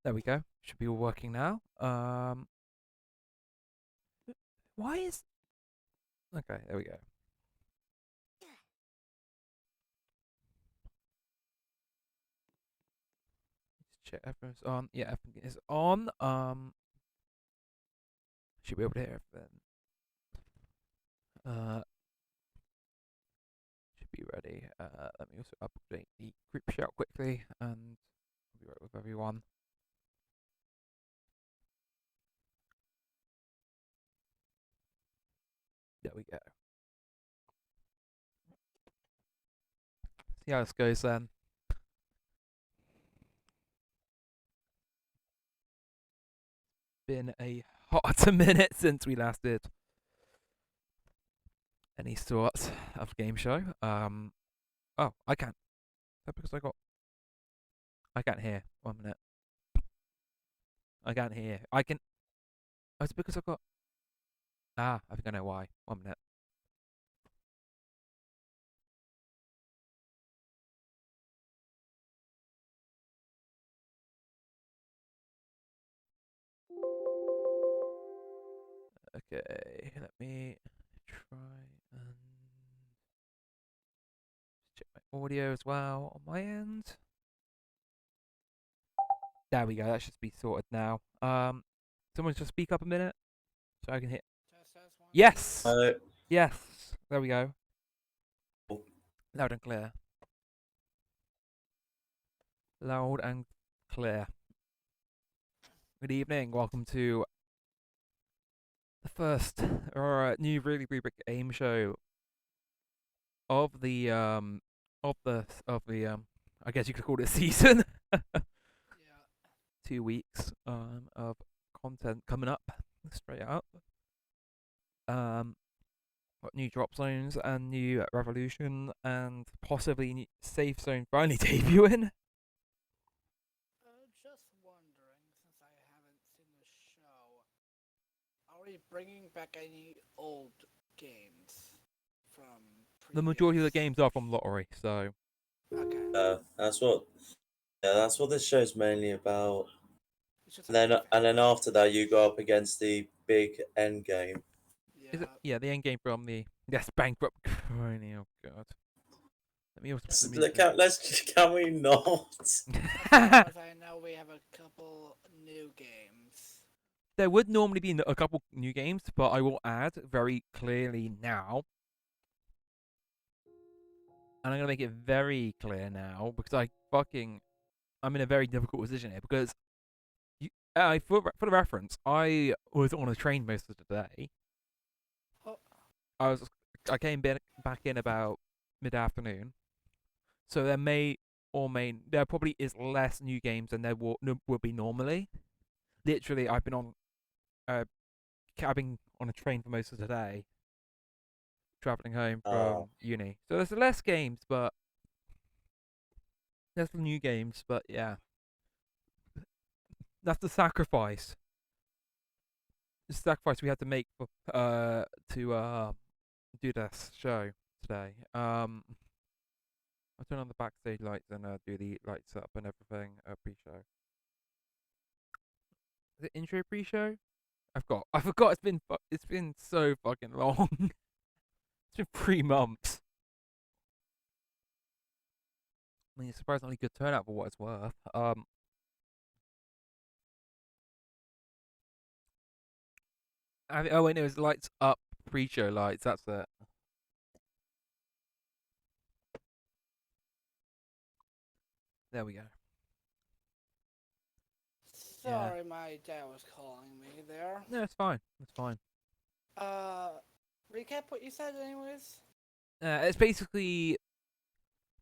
There we go. Should be all working now. Why is... Okay, there we go. Let's check everyone's on. Yeah, everything is on. Should be able to hear everything. Should be ready. Let me also update the group shout quickly, and I'll be right with everyone. There we go. See how this goes then. Been a hot minute since we last did any sort of game show. Oh, I can't. Is that because I can't hear. 1 minute. I can't hear. I can. Oh, it's because I've got. Ah, I think I know why. 1 minute. Okay, let me try and check my audio as well on my end. There we go. That should be sorted now. Someone just speak up a minute so I can hear. Test, one, Yes, two. yes. There we go. Loud and clear. Loud and clear. Good evening. Welcome to the first new really big game show of the I guess you could call it season. Yeah. 2 weeks of content coming up straight up. Got new drop zones and new revolution and possibly new safe zone finally debuting. Just wondering, since I haven't seen the show, are we bringing back any old games from The previous? majority of the games are from lottery, so Okay. That's what. Yeah, that's what this show's mainly about. It's just And then after that, you go up against the big end game. is it? Yeah. Yeah, the end game from the bankrupt. Oh god. Let me also put the music. Can we not? As far as I know, we have a couple new games. There would normally be a couple new games, but I will add very clearly now, and I'm gonna make it very clear now because I'm in a very difficult position here because for the reference, I was on a train most of the day. Oh. I came back in about mid-afternoon, so there probably is less new games than there will be normally. Literally, I've been on a train for most of the day, traveling home from uni. So there's less games, but there's some new games. But yeah, that's the sacrifice. The sacrifice we had to make for to do this show today. I'll turn on the backstage lights and do the lights up and everything. Pre-show. Is it intro pre-show? I forgot. It's been so fucking long. It's been 3 months. I mean, it's surprisingly good turnout for what it's worth. Oh wait, no, it's lights up pre-show lights. That's it. There we go. Sorry, my dad was calling me there. No, it's fine. It's fine. Recap what you said, anyways. It's basically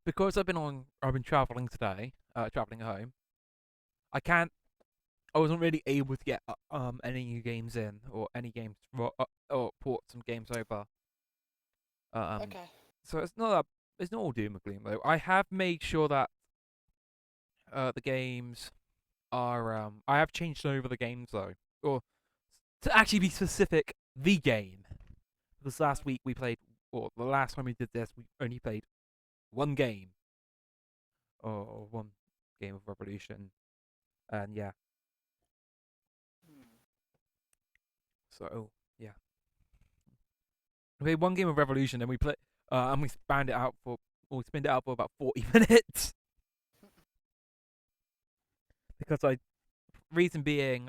because I've been traveling today, traveling home. I wasn't really able to get any new games in or any games or port some games over. Okay. So it's not all doom and gloom though. I have made sure that the games are I have changed over the games though, or to actually be specific, the game. Because last week we played, or the last time we did this, we only played one game, or one game of Revolution, and yeah, So yeah, we played one game of Revolution, and we play and we spanned it out for or spinned it out for about 40 minutes because reason being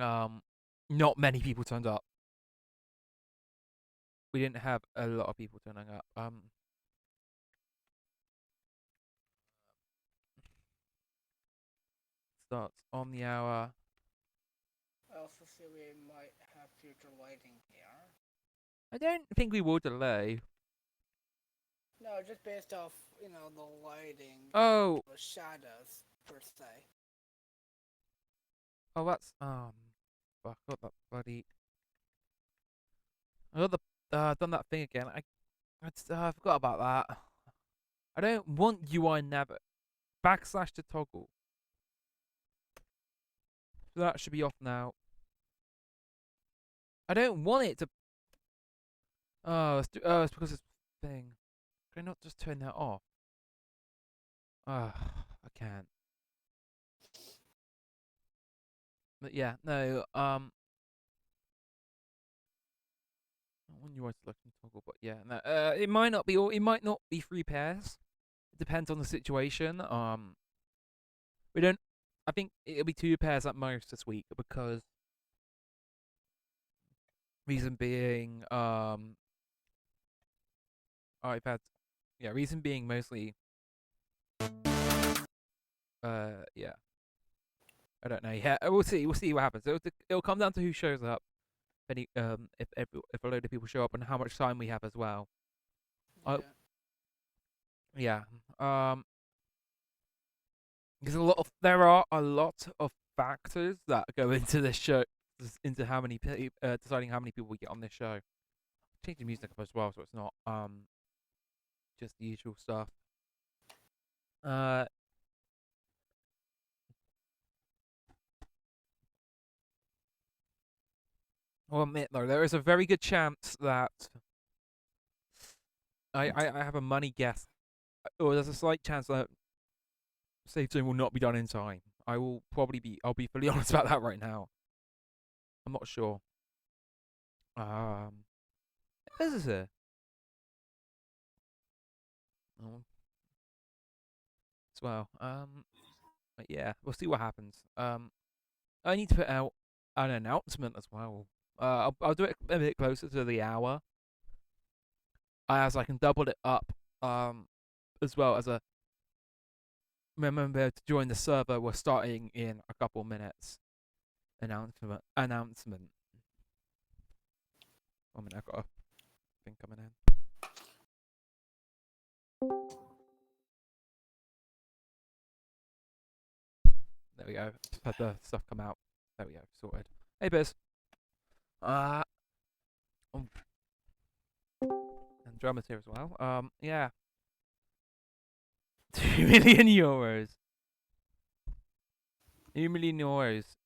not many people turned up. We didn't have a lot of people turning up. Starts on the hour. I also see we might have future lighting here. I don't think we will delay. No, just based off, the lighting, Oh, the shadows, per se. oh, that's fuck, I got that bloody. I got the done that thing again. I forgot about that. I don't want UI never backslash to toggle. So that should be off now. I don't want it to. It's because it's thing. Can I not just turn that off? I can't. But yeah, no. I want UI selection toggle, but yeah, no. It might not be. It might not be 3 pairs. It depends on the situation. We don't. I think it'll be 2 pairs at most this week because reason being, iPads. Yeah, reason being mostly. Yeah. I don't know. Yeah, we'll see. We'll see what happens. It'll come down to who shows up. If a load of people show up and how much time we have as well. Yeah. Yeah. Because there are a lot of factors that go into this show, into how many deciding how many people we get on this show. Change the music up as well, so it's not just the usual stuff. I'll admit though, there is a very good chance that I have a money guess, or there's a slight chance that Save Zone will not be done in time. I'll be fully honest about that right now. I'm not sure. This is it. Oh. As well. But yeah, we'll see what happens. I need to put out an announcement as well. I'll do it a bit closer to the hour, as I can double it up. As well as a remember to join the server. We're starting in a couple minutes. Announcement. I mean, I've got a thing coming in. There we go. Just had the stuff come out. There we go. Sorted. Hey, Biz. And drummers here as well. Yeah. 2 million euros. 2 million euros.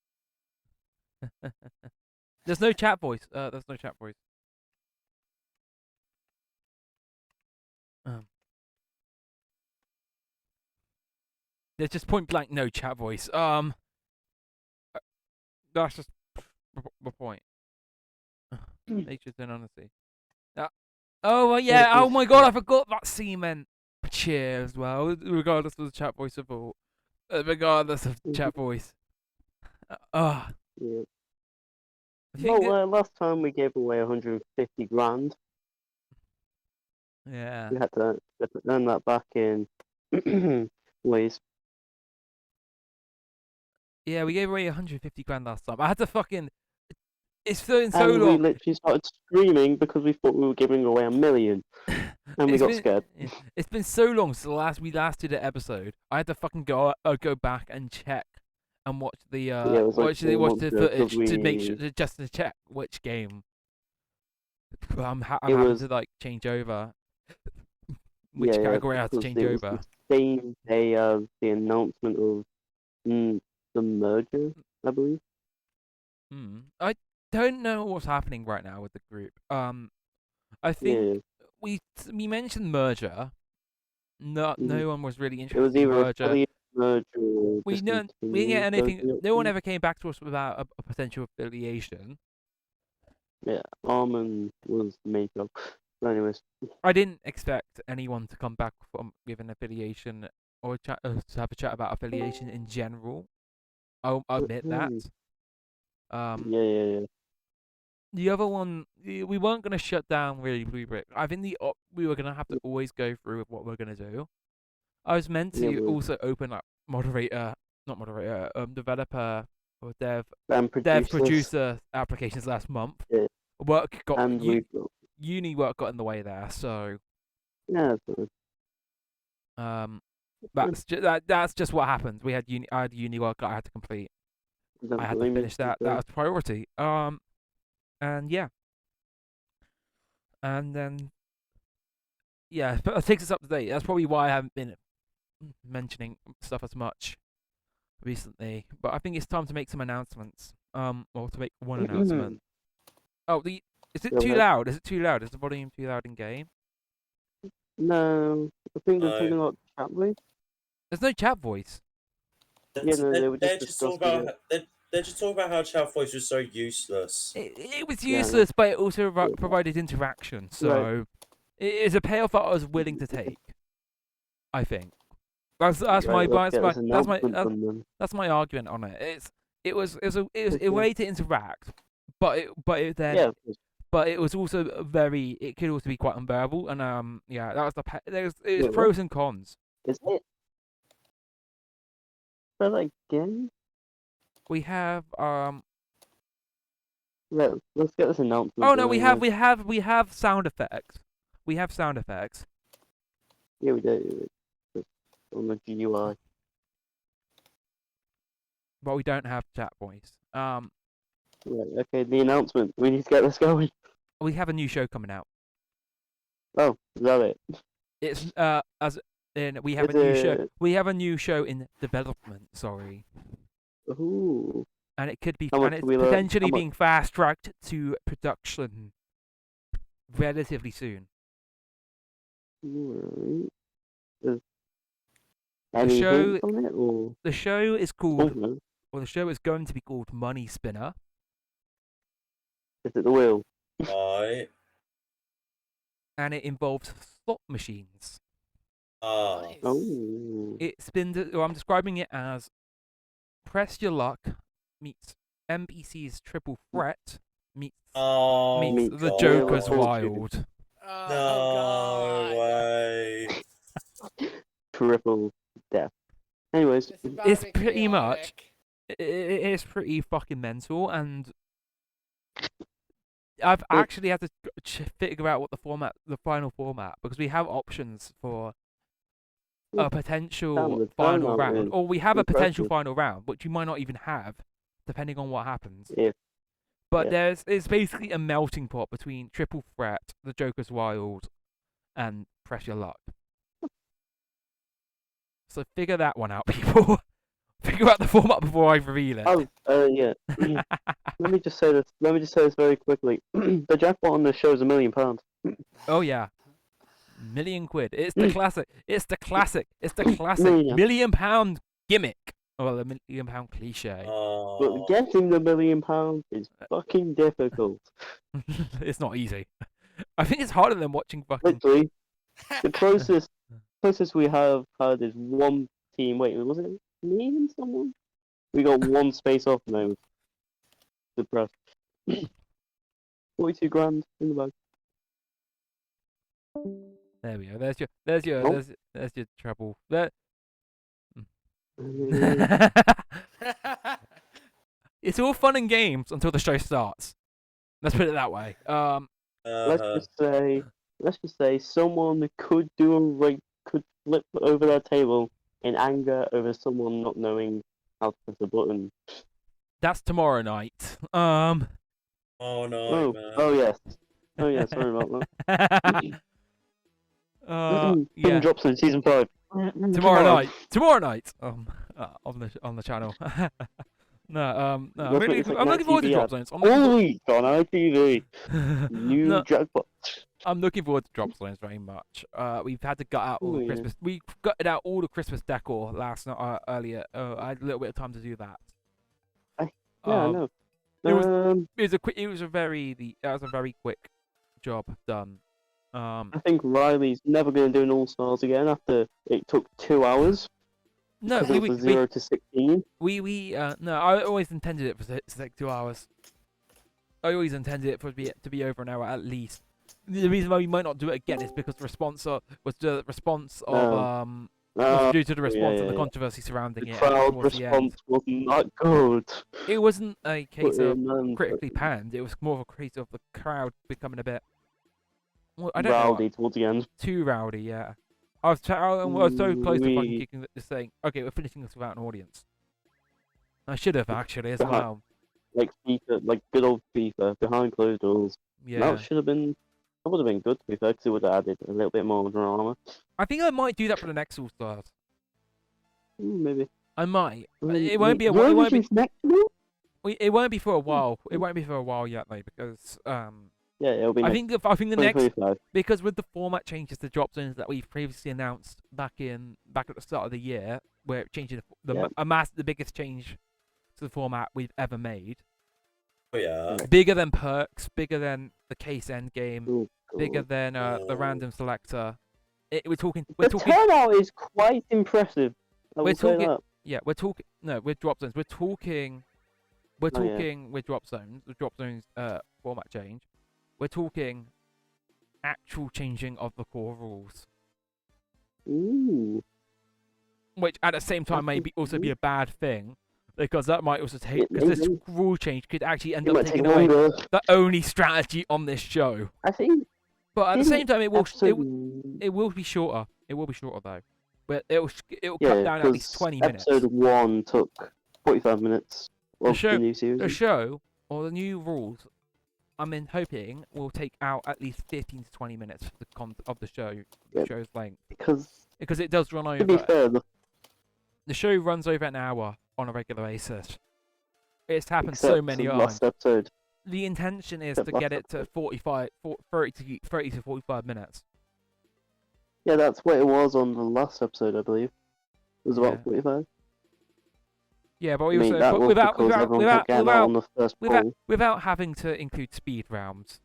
There's no chat voice. There's no chat voice. There's just point blank no chat voice. That's just the point. Nature's in honesty. Oh well, yeah. Oh my god, I forgot that cement cheer as well. Regardless of the chat voice of all. Regardless of chat voice. Yeah. Well, last time we gave away 150 grand. Yeah. We had to earn that back in ways. Yeah, we gave away 150 grand last time. I had to fucking. It's been so and long. We literally started screaming because we thought we were giving away $1 million. And we got scared. Yeah. It's been so long since we last did an episode. I had to fucking go back and check and watch the watch the footage to make sure just to check which game. I'm having to like change over. Which category I have to change over. The same day of the announcement of the merger, I believe. I don't know what's happening right now with the group. I think we mentioned merger. No one was really interested. It was either in merger. We didn't get anything. No one ever came back to us about a potential affiliation. Yeah, Armin was the main job. But anyways, I didn't expect anyone to come back from with an affiliation or to have a chat about affiliation in general. I'll admit that. Um, yeah. the other one, we weren't gonna shut down really Blue Brick. I think we were gonna have to always go through with what we're gonna do. I was meant Yeah, to but also open up not moderator, and or dev producers, producer applications last month. yeah, Work got and we've got uni work got in the way there, so yeah, so, that's just what happened. I had uni work I had to complete. don't I had to blame me. finish that. That was priority. And yeah, and then yeah, but it takes us up to date. That's probably why I haven't been mentioning stuff as much recently. But I think it's time to make some announcements. Or to make one announcement. Oh, is it Go too ahead. loud? Is it too loud? Is the volume too loud in game? No, I think they're No. talking about chat voice. There's no chat voice. Yeah, no, they were They're just just talking discussing about they're just talking about how chat voice was so useless. It was Yeah, I know. useless, but it also Yeah. provided interaction. So it is a payoff that I was willing to take. I think that's Right, my let's get this that's my announcement done then. that's my argument on it. It was a Okay. way to interact, but Yeah, but it was also it could also be quite unbearable. And yeah, that was it was Wait, what? pros and cons. is it? But again, We have let's get this announcement. oh no, done we anyway. have sound effects. We have sound effects. Yeah, we do. It's on the GUI. But we don't have chat voice. Right, okay, the announcement. We need to get this going. We have a new show coming out. Oh, is that it? It's as in we have Is a new show. it- We have a new show in development. Sorry, Ooh. and it could be How and much it's we learn- potentially how much- being fast tracked to production relatively soon. Right. Is The any show hints on it or? the show is Oh, called no. the show is going to be called Money Spinner, Is it the wheel? Right. and it involves slot machines. Ah. Nice. Oh. I'm describing it as Press Your Luck meets NBC's Triple Threat meets Oh, meets Meets The God. Joker's Wheel of Wild. Oh, No God. way. Triple death. Anyways, This is about to It's be pretty much chaotic. it is pretty fucking mental, and I've actually had to figure out what the final format, because we have options for Yeah, a potential the final timeout round, is or we have a potential impressive. final round, which you might not even have, depending on what happens. If But yeah. it's basically a melting pot between Triple Threat, The Joker's Wild, and Press Your Luck. So figure that one out, people. Figure out the format before I reveal it. Oh, yeah. Let me just say this. Let me just say this very quickly. The jackpot on this show is £1 million. Oh yeah, £1,000,000. It's the classic. It's the classic. It's the classic Million. £1,000,000 gimmick. Well, the £1,000,000 cliche. But Oh. getting the £1 million is fucking difficult. It's not easy. I think it's harder than watching fucking. Literally, the closest we have had is one team. Wait, was it me and someone? We got one space off and I was depressed. 42 grand in the bag. There we go. Oh. There's your trouble. There. It's all fun and games until the show starts. Let's put it that way. let's Uh-huh. just say someone could could flip over their table in anger over someone not knowing how to press a button. That's tomorrow night. Oh no, Oh, man. oh yes. Oh yeah, sorry about that. Yeah. Drops in season 5. Tomorrow night. Tomorrow night. On the channel. No. That's what it's like I'm an looking forward to ITV Drop ad. Zones. All week on ITV. New No, jackpot. I'm looking forward to Drop Zones very much. We've had to gut out all Oh, the yeah. Christmas. We gutted out all the Christmas decor last night earlier. I had a little bit of time to do that. Yeah, I know. It was Um, it was a very quick job done. I think Riley's never going to do an All Stars again after it took 2 hours No, because it was a 0 to 16. no, I always intended it to take 2 hours. I always intended it to be over an hour at least. The reason why we might not do it again is because the response of was due to the Yeah, response and yeah, the yeah. controversy surrounding The it crowd towards the end. response wasn't that good. It wasn't a case But of in, critically panned. It was more of a case of the crowd becoming a bit. Well, I don't know. rowdy towards the end. Too rowdy, yeah. I was so close to fucking We kicking this saying, okay, we're finishing this without an audience. I should have actually as behind- well. like FIFA, like good old FIFA, behind closed doors. Yeah. That would have been good to be fair, 'cause it would have added a little bit more drama. I think I might do that for the next All Stars. Maybe. I might. It won't be a Eurovision's it won't be next week? it won't be for a while. It won't be for a while yet though because Yeah, it'll be I next think the next 2025. because with the format changes to drop zones that we've previously announced back at the start of the year, where it changed the biggest change to the format we've ever made. Oh yeah. Bigger than perks, bigger than the case end game, Oh, bigger God. than the random selector. We're talking The turnout is quite impressive. I We're will say talking- that. yeah, we're talking no, with drop zones. We're talking with Oh, yeah. drop zones, format change. We're talking actual changing of the core rules, Ooh. which at the same time may also be a bad thing because that might also take It because this may be. rule change could actually end It up might take taking away longer. the only strategy on this show. I think But at the didn't same time, it will episode... be shorter. It will be shorter though, but it will Yeah, cut down at least 'cause 20 minutes. episode 1 took 45 minutes of show- the new series. The show or the new rules, hoping will take out at least 15 to 20 minutes of the show, the Yeah. show's length, Because, it does run to be over. fair, The show runs over an hour on a regular basis. It's happened except so many for the times. last episode. The intention is except to last get it to 30 to 45 minutes. Yeah, that's what it was on the last episode, I believe. It was about Yeah. 45. Yeah, but I we mean, also that but was because everyone kept getting that on the first poll. without having to include speed rounds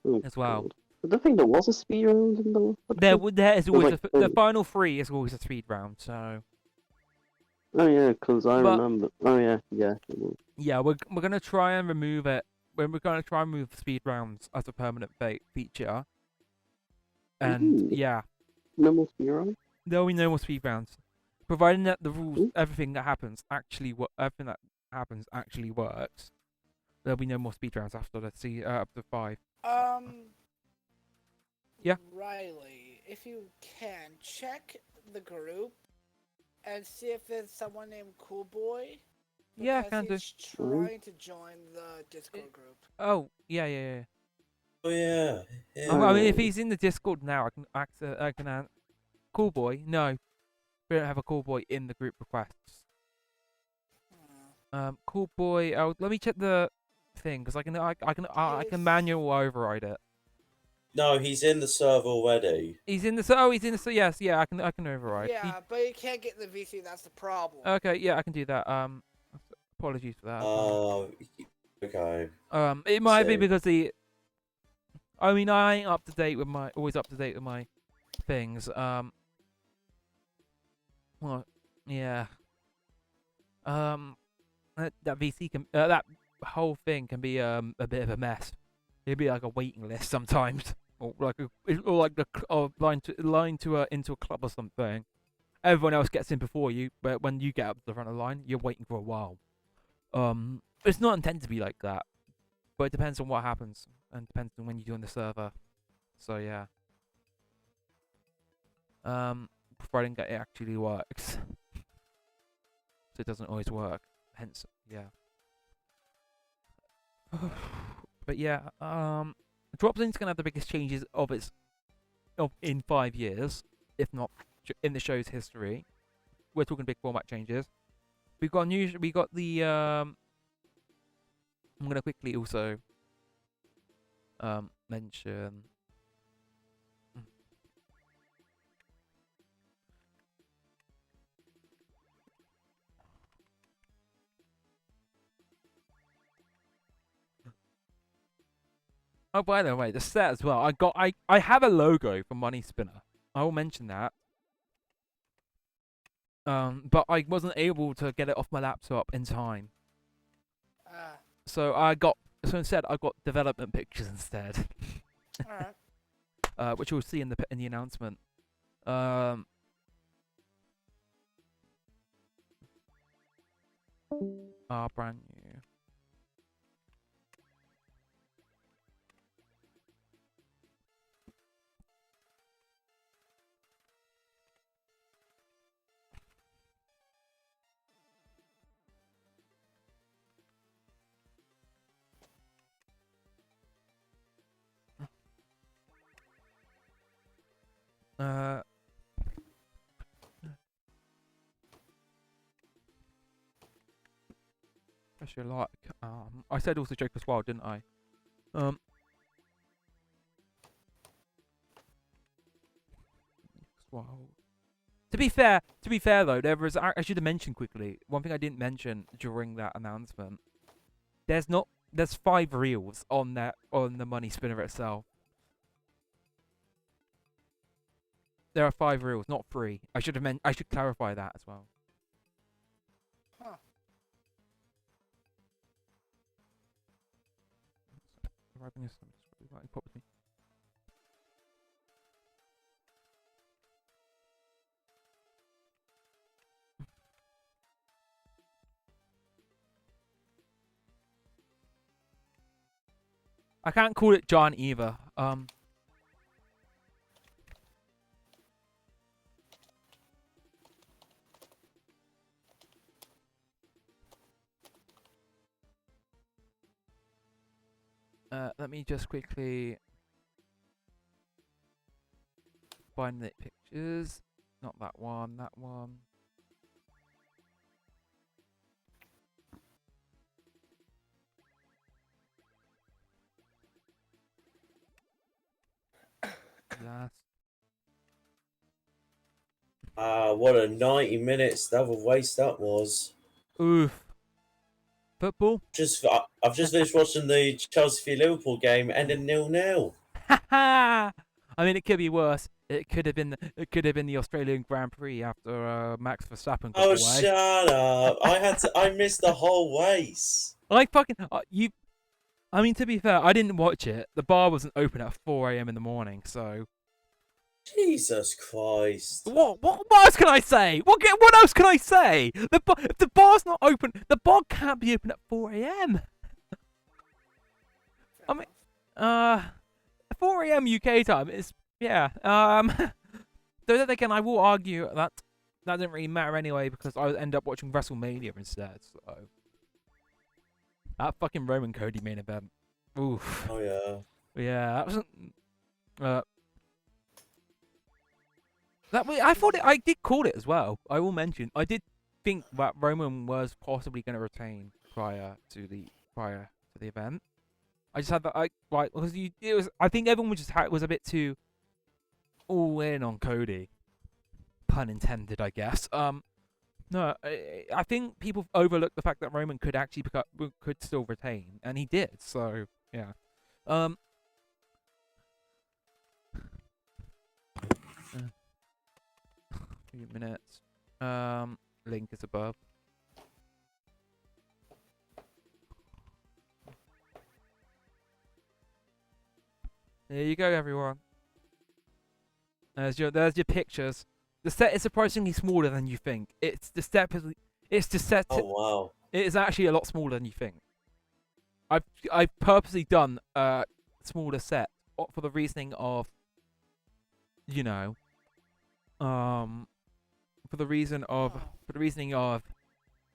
Oh, as well. God. I don't think there was a speed round in the last episode. There is always like the final 3 is always a speed round. So Oh yeah, because I But- remember. Oh yeah, yeah. It was. yeah, we're gonna try and remove it. We're gonna try and move speed rounds as a permanent feature. And Ooh. yeah, No more speed round? there will be no more speed rounds, providing that the rules, Ooh. everything that happens actually works. There'll be no more speed rounds after up to 5. Yeah. Riley, if you can, check the group and see if there's someone named Cool Boy. Yeah, because can do. he's trying to join the Discord group. Oh yeah. Oh yeah. Yeah. I mean, if he's in the Discord now, I can Cool Boy. No, we don't have a Cool Boy in the group requests. Hmm. Cool Boy. Oh, let me check the thing because I can manual override it. No, he's in the server already. He's in the oh, he's in the yes, yeah. I can override. Yeah, but you can't get in the VC. That's the problem. Okay, yeah, I can do that. Apologies for that. Okay. It might be So- because I mean, I ain't always up to date with my things. Well, yeah. That VC that whole thing can be a bit of a mess. It'd be like a waiting list sometimes, or like line to into a club or something. Everyone else gets in before you, but when you get up to the front of the line, you're waiting for a while. It's not intended to be like that, but it depends on what happens and depends on when you join the server. So yeah. Providing that it actually works. So it doesn't always work. Hence, yeah. But yeah, Drop Zone's gonna have the biggest changes in 5 years, if not in the show's history. We're talking big format changes. We got the I'm gonna quickly also mention. Oh, by the way, the set as well. I have a logo for Money Spinner. I will mention that. But I wasn't able to get it off my laptop in time. So instead I got development pictures instead. Alright. Which you'll see in the announcement. Brand new. Especially like I said also Joke as well, didn't I? Well, to be fair though, there was I should have mentioned quickly one thing I didn't mention during that announcement. There's 5 reels on the Money Spinner itself. There are 5 reels, not 3. I should clarify that as well. Huh. Arriving as pop with me. I can't call it John either. Let me just quickly find the pictures. Not that one, that one. Last. What a 90 minutes of a waste that was. Oof. Football? I've just finished watching the Chelsea v Liverpool game, ending 0-0. I mean, it could be worse. It could have been the Australian Grand Prix after Max Verstappen got Oh, away. shut up! I missed the whole race. I fucking you. I mean, to be fair, I didn't watch it. The bar wasn't open at 4 a.m. in the morning, so. Jesus Christ! What else can I say? What else can I say? If the bar's not open, the bar can't be open at 4 a.m. I mean, 4 a.m. UK time is yeah. Though then again, I will argue that didn't really matter anyway because I end up watching WrestleMania instead. So that fucking Roman Cody main event. Oof. Oh yeah. Yeah, that wasn't. I thought I did call it as well. I will mention I did think that Roman was possibly going to retain prior to the event. I just had that because I think everyone was a bit too all in on Cody, pun intended, I guess. No, I think people overlooked the fact that Roman could actually could still retain, and he did. So yeah. Few minutes. Link is above. There you go, everyone. There's your pictures. The set is surprisingly smaller than you think. It's the set. Oh wow. It is actually a lot smaller than you think. I've purposely done a smaller set for the reasoning of, you know, for the reasoning of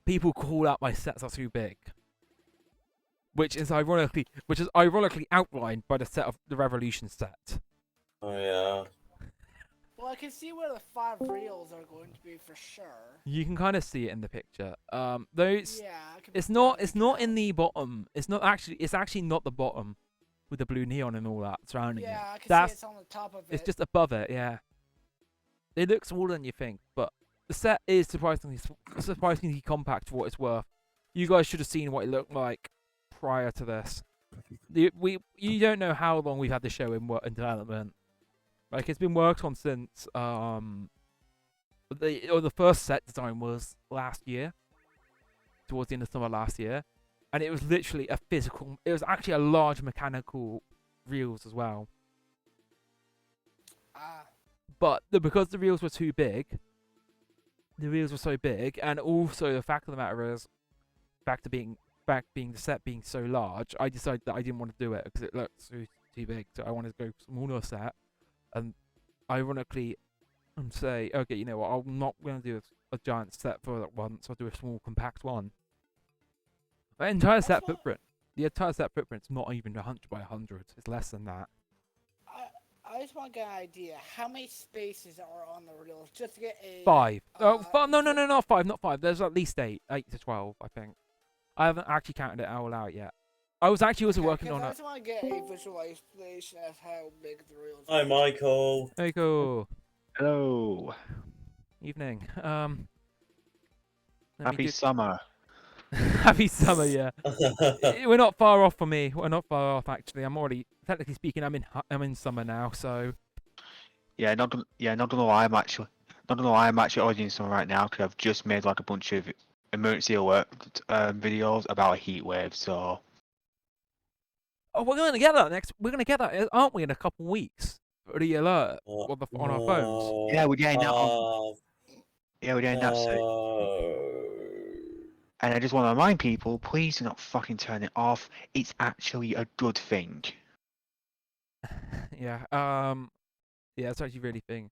people call out my sets are too big, which is ironically outlined by the set of the Revolution set. Oh yeah. Well, I can see where the 5 reels are going to be for sure. You can kind of see it in the picture. Those. Yeah. It's not in the bottom. It's actually not the bottom, with the blue neon and all that surrounding it. Yeah, I can see it's on the top of it. It's just above it. Yeah. They look smaller than you think, but the set is surprisingly compact for what it's worth. You guys should have seen what it looked like prior to this. You don't know how long we've had the show in development. Like it's been worked on since the first set design was last year, towards the end of summer last year, and it was literally a physical. It was actually a large mechanical reels as well. Ah, But because the reels were too big, the reels were so big, and also the fact of the matter is, back being the set being so large, I decided that I didn't want to do it because it looked too big. So I wanted to go smaller set, and ironically, say, okay, you know what, I'm not going to do a giant set for that once. I'll do a small compact one. The entire That's set what- footprint. The entire set footprint's not even 100 by 100. It's less than that. I just want to get an idea. How many spaces are on the reels just to get a 5. No, ju- not 5, not 5. There's at least 8 to 12, I think. I haven't actually counted it all out yet. I was actually also Okay, working 'cause on I it. just want to get a visualization of how big the reels Hi, are. Michael. Hey, cool. Hello. Evening. Let me Happy do- summer. Happy summer, yeah. We're not far off from me. We're not far off actually. I'm already, technically speaking, I'm in summer now. So Not gonna lie, I'm actually already in summer right now because I've just made like a bunch of emergency alert videos about a heat wave. So we're gonna get that next. We're gonna get that, aren't we? In a couple weeks. The alert on our phones. yeah, we're getting that. Oh, Yeah, we're getting that soon. no. And I just want to remind people, please do not fucking turn it off. It's actually a good thing. Yeah. Yeah, it's actually really thing.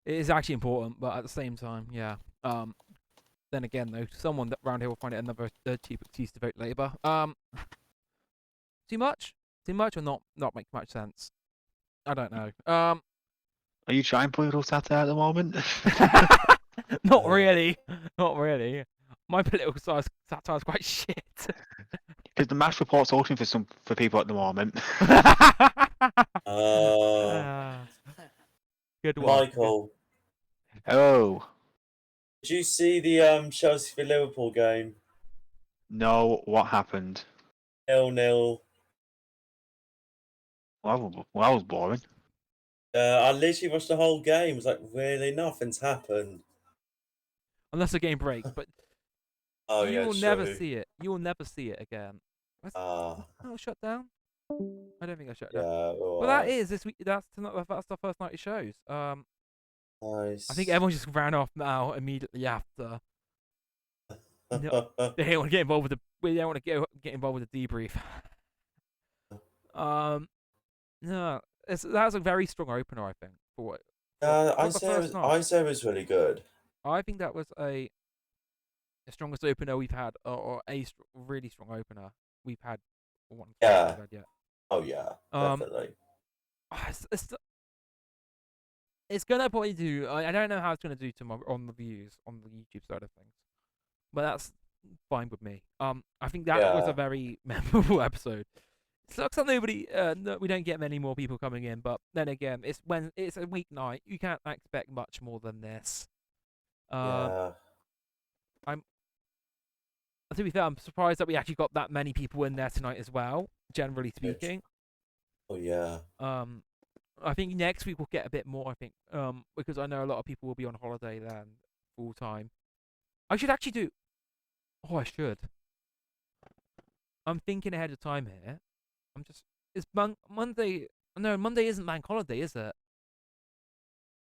It is actually important, but at the same time, yeah. Then again, though, someone around here will find it another cheap excuse to vote Labour. Too much? Too much or not make much sense? I don't know. Are you trying political satire at the moment? Not really. Not really. My political satire is quite shit. Because the mass report's open for people at the moment. Ah, good one. Michael, Oh did you see the Chelsea v Liverpool game? no, what happened? 0-0. Well, that was boring. I literally watched the whole game. It was like, really, nothing's happened. Unless the game breaks, but Oh, you yeah, will true. never see it. You will never see it again. Ah, Oh, shut down. I don't think I shut yeah. down. Well, that is this week. That's the first night it shows. Nice. I think everyone just ran off now immediately after. No, they don't want to get involved with the. We don't want to get involved with the debrief. No, that was a very strong opener, I think. For what? I'd the say first night. it was really good. I think that was the strongest opener we've had, or really strong opener we've had. One Yeah. we've had yet. Oh, yeah, Um, definitely. It's gonna probably do. I don't know how it's gonna do on the views on the YouTube side of things, but that's fine with me. I think that was Yeah. a very memorable episode. It sucks that we don't get many more people coming in, but then again, it's a weeknight. You can't expect much more than this. Yeah. To be fair, I'm surprised that we actually got that many people in there tonight as well. Generally speaking, Oh, yeah. I think next week we'll get a bit more. I think, because I know a lot of people will be on holiday then full time. I should actually do. Oh, I should. I'm thinking ahead of time here. It's Monday. No, Monday isn't bank holiday, is it?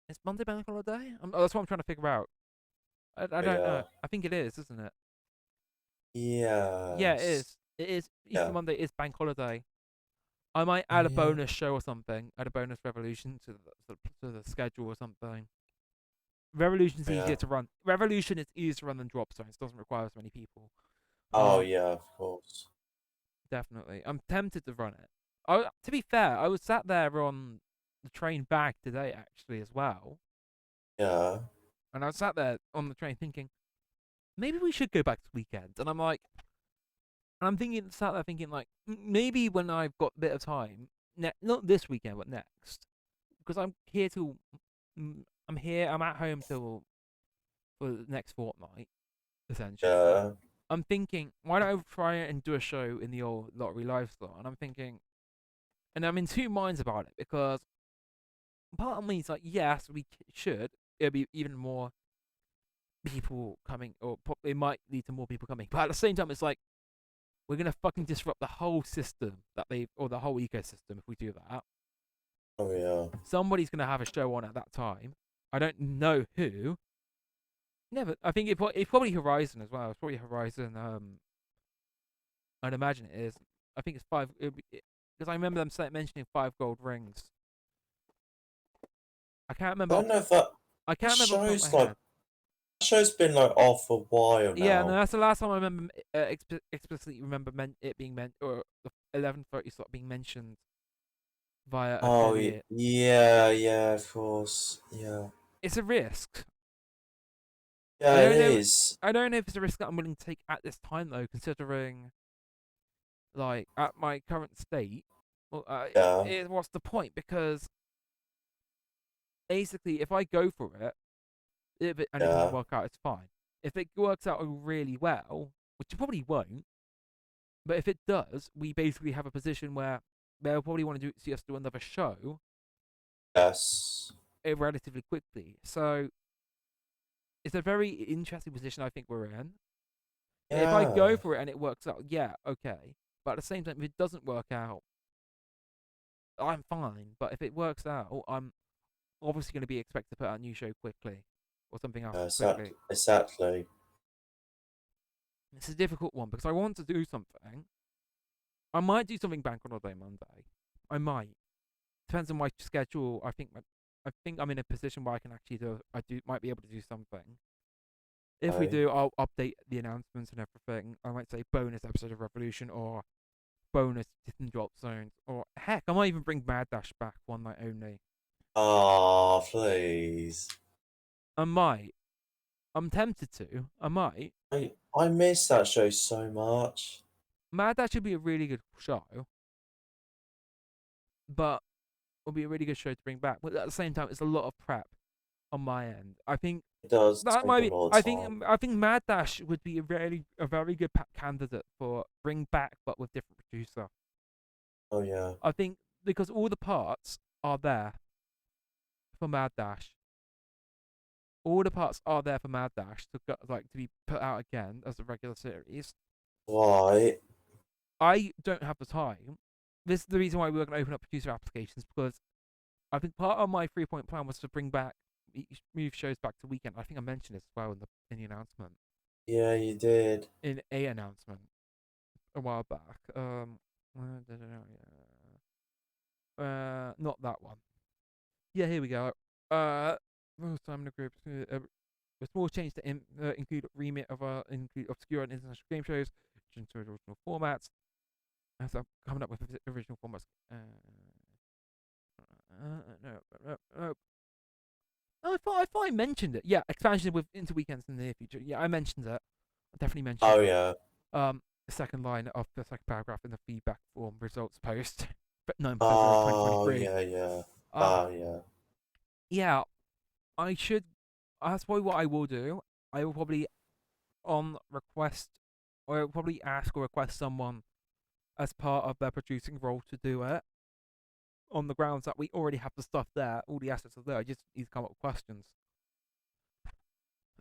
Is Monday bank holiday? That's what I'm trying to figure out. I don't know. Yeah. I think it is, isn't it? Yeah. Yeah, it is. It is. Easter Yeah. Monday is bank holiday. I might add a Yeah. bonus show or something. Add a bonus Revolution to the schedule or something. Revolution's Yeah. easier to run. Revolution is easier to run than Drop Zones. Doesn't require as many people. Oh, Um, yeah, of course. Definitely. I'm tempted to run it. To be fair, I was sat there on the train back today actually as well, Yeah. and I was sat there on the train thinking, maybe we should go back to weekends. And I'm sat there thinking like, maybe when I've got a bit of time, not this weekend but next, because I'm here till, I'm at home till for the next fortnight, essentially. Yeah. I'm thinking, why don't I try and do a show in the old Lottery Live store? And I'm thinking, and I'm in two minds about it because part of me is like, yes, we should. It'll be even more people coming, or it might lead to more people coming. But at the same time, it's like we're gonna fucking disrupt the whole system or the whole ecosystem if we do that. Oh yeah. Somebody's gonna have a show on at that time. I don't know who. Never. I think it's probably Horizon as well. It's probably Horizon. I'd imagine it is. I think it's five. Because I remember them mentioning 5 gold rings. I can't I remember. don't know if that I can't remember. off the top of show's my like head. show's been like off a while now. Yeah, no, that's the last time I remember explicitly remember it being meant, or the 11:30 slot being mentioned via Oh affiliate. yeah, yeah, of course, yeah, It's a risk. yeah, I it don't know. is. I don't know if it's a risk that I'm willing to take at this time though, considering like at my current state. Well, Yeah, what's the point? Because basically, if I go for it, if it and it doesn't yeah, work out, it's fine. If it works out really well, which it probably won't, but if it does, we basically have a position where they'll probably want to see us do another show yes, relatively quickly. So it's a very interesting position I think we're in. If I go yeah, for it and it works out, yeah, okay. But at the same time, if it doesn't work out, I'm fine. But if it works out, I'm obviously going to be expected to put out a new show quickly or something else quickly. exactly. It's a difficult one because I want to do something. I might do something Bank Holiday Monday. I might. Depends on my schedule. I think I'm in a position where I can actually might be able to do something. If we Okay. do, I'll update the announcements and everything. I might say bonus episode of Revolution or bonus Disney Drop Zones, or heck, I might even bring Mad Dash back one night only. Oh, please. I might. I'm tempted to. I might. I miss that show so much. Mad Dash would be a really good show, but it'll be a really good show to bring back. But at the same time, it's a lot of prep on my end. I think It does that take might a be. lot of I time. think. I think Mad Dash would be a very good candidate for bring back, but with different producer. Oh yeah, I think because all the parts are there for Mad Dash. All the parts are there for Mad Dash to be put out again as a regular series. why? I don't have the time. This is the reason why we were going to open up producer applications, because I think part of my 3-point plan was to move shows back to weekend. I think I mentioned this as well in the announcement, Yeah, you did. in a announcement a while back. Not that one. Yeah, here we go. Most time in the group. A small change to include remit of include obscure and international game shows into original formats. As I'm coming up with original formats. No. Oh, I thought I mentioned it. Yeah, expansion into weekends in the near future. Yeah, I mentioned it. I definitely mentioned Oh it. yeah. The second line of the second paragraph in the feedback form results post. But 9th February Oh 2023. yeah, yeah. Um, Oh yeah. yeah, I should. That's probably what I will do. I will probably on request, or I'll probably ask or request someone as part of their producing role to do it. On the grounds that we already have the stuff there, all the assets are there. I just need to come up with questions.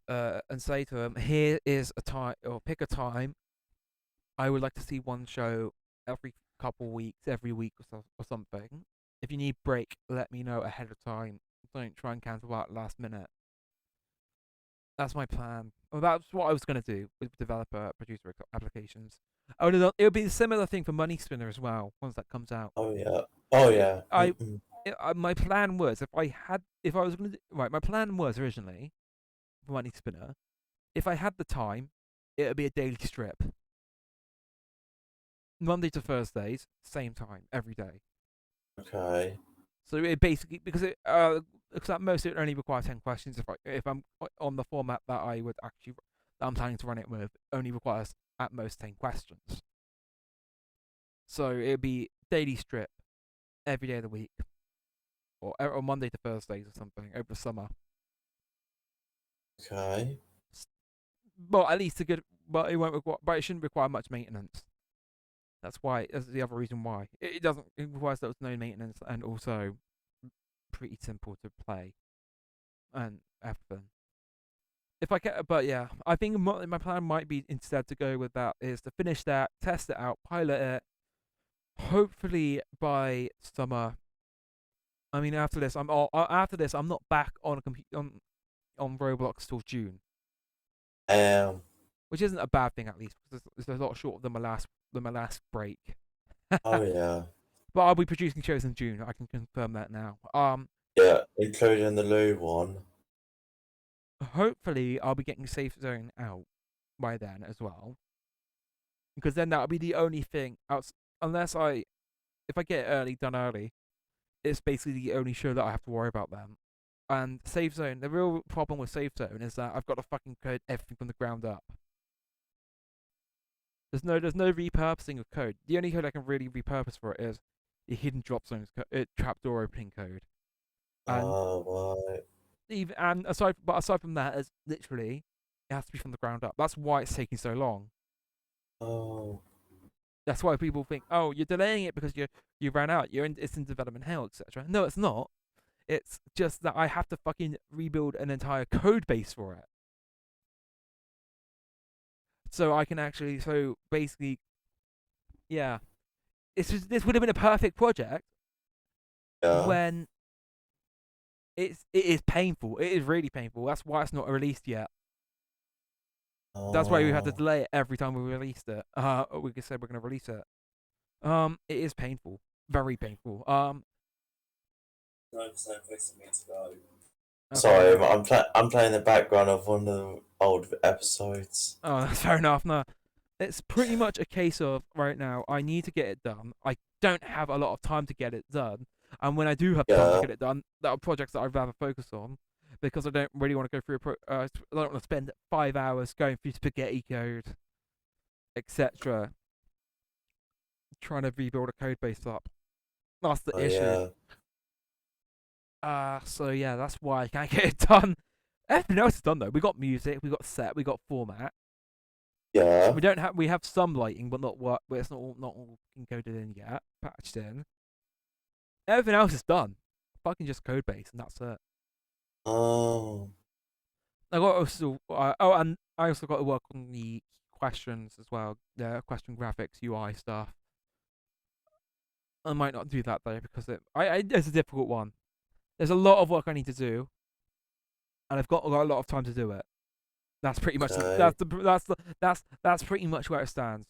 And say to them, here is a time, or pick a time. I would like to see one show every couple weeks, every week or something. If you need break, let me know ahead of time. Don't try and cancel out last minute. That's my plan. Well, that's what I was gonna do with developer producer applications. I would have done, it would be a similar thing for Money Spinner as well once that comes out. Oh yeah. Oh yeah. My plan was if I was gonna right. My plan was originally for Money Spinner. If I had the time, it would be a daily strip. Monday to Thursdays, same time every day. Okay. So it basically because at most it only requires 10 questions. If I'm on the format that I'm planning to run it with, only requires at most 10 questions. So it'd be daily strip every day of the week, or Monday to Thursdays or something over the summer. Okay. Well, at least a good but it won't require, but it shouldn't require much maintenance. That's why. That's the other reason why it doesn't. It requires no maintenance and also pretty simple to play and everything. If I get, but yeah, I think my plan might be instead to go with that is to finish that, test it out, pilot it. Hopefully by summer. I mean, after this, I'm not back on a on Roblox till June, which isn't a bad thing at least because it's a lot shorter than my last break. Oh yeah. But I'll be producing shows in June. I can confirm that now. Yeah, including the Lou one. Hopefully I'll be getting Safe Zone out by then as well, because then that'll be the only thing else. If I get it done early, it's basically the only show that I have to worry about then. And Safe Zone, the real problem with Safe Zone is that I've got to fucking code everything from the ground up. There's no repurposing of code. The only code I can really repurpose for it is the hidden drop zones, trapdoor opening code. And Right. aside from that, it's literally it has to be from the ground up. That's why it's taking so long. Oh. That's why people think, oh, you're delaying it because you ran out. It's in development hell, etc. No, it's not. It's just that I have to fucking rebuild an entire code base for it. So I can actually, so basically, yeah, this would have been a perfect project Yeah. when it is painful. It is really painful. That's why it's not released yet. That's why we had to Oh. delay it every time we released it. We said we're gonna release it. It is painful, very painful. 9% fixing me to go. Okay. Sorry, I'm playing the background of one of the old episodes. Oh, that's fair enough. No, it's pretty much a case of right now. I need to get it done. I don't have a lot of time to get it done, and when I do have time to Yeah. get it done, there are projects that I'd rather focus on because I don't really want to go through I don't want to spend 5 hours going through spaghetti code, etc. Trying to rebuild a code base up. That's the Oh issue. yeah. So yeah, that's why I can't get it done. Everything else is done though. We got music, we got set, we got format. Yeah. We have some lighting, but not what. But it's not all encoded in yet, patched in. Everything else is done. Fucking just code base, and that's it. Oh. I got also. And I also got to work on the questions as well. The question graphics, UI stuff. I might not do that though because it's a difficult one. There's a lot of work I need to do, and I've got a lot of time to do it. That's pretty much Okay. that's pretty much where it stands,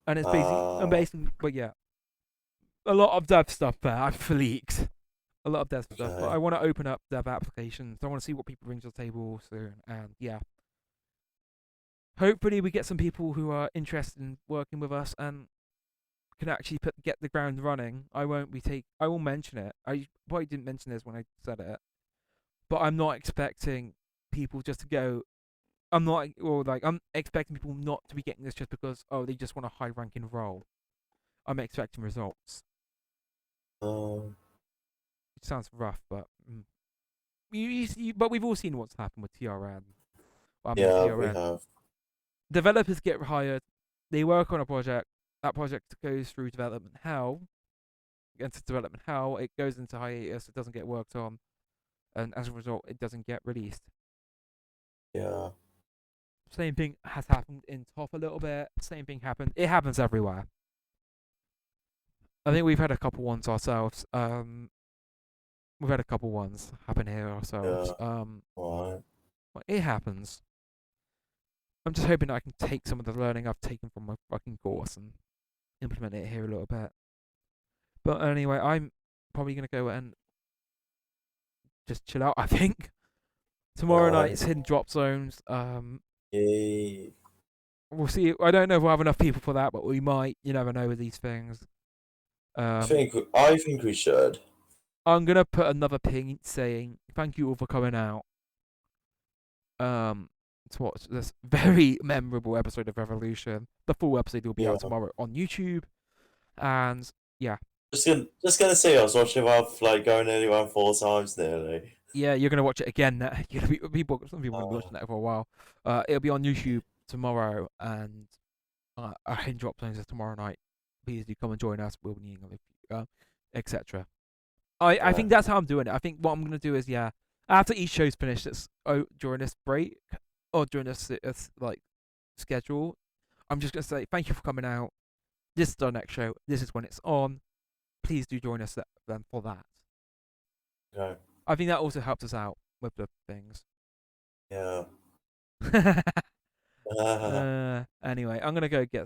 and it's Ah. basically, but yeah, a lot of dev stuff there. I've leaked a lot of dev stuff, but Okay. I want to open up dev applications. I want to see what people bring to the table soon, and yeah, hopefully we get some people who are interested in working with us and can actually get the ground running. I will mention it. I probably didn't mention this when I said it, but I'm not expecting people just to go. I'm expecting people not to be getting this just because they just want a high ranking role. I'm expecting results. Oh. It sounds rough, but but we've all seen what's happened with TRN. Yeah, we have. Developers get hired, they work on a project. That project goes through development hell. Into development hell, it goes into hiatus. It doesn't get worked on, and as a result, it doesn't get released. Yeah. Same thing has happened in Top a little bit. Same thing happened. It happens everywhere. I think we've had a couple ones ourselves. We've had a couple ones happen here ourselves. Right. But it happens. I'm just hoping that I can take some of the learning I've taken from my fucking course and implement it here a little bit. But anyway, I'm probably gonna go and just chill out. I think tomorrow night it's hidden drop zones. Yeah. We'll see. I don't know if we'll have enough people for that, but we might. You never know with these things. I think we should. I'm gonna put another ping saying thank you all for coming out. To watch this very memorable episode of Revolution. The full episode will be out tomorrow on YouTube, and yeah. Just gonna say I was watching it like going nearly around 4 times nearly. Yeah, you're gonna watch it again. Some people have been watching that for a while. It'll be on YouTube tomorrow, and I can drop things tomorrow night. Please do come and join us. We'll be etc. I Yeah. think that's how I'm doing it. I think what I'm gonna do is after each show's finished, during this break or during this like schedule, I'm just gonna say thank you for coming out. This is our next show. This is when it's on. Please do join us then for that. Okay. I think that also helps us out with the things. Yeah. Anyway, I'm gonna go do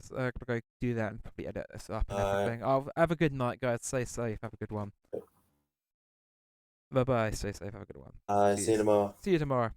that and probably edit this up and everything. I'll have a good night, guys. Stay safe. Have a good one. Bye bye. Stay safe. Have a good one. See you tomorrow. See you tomorrow.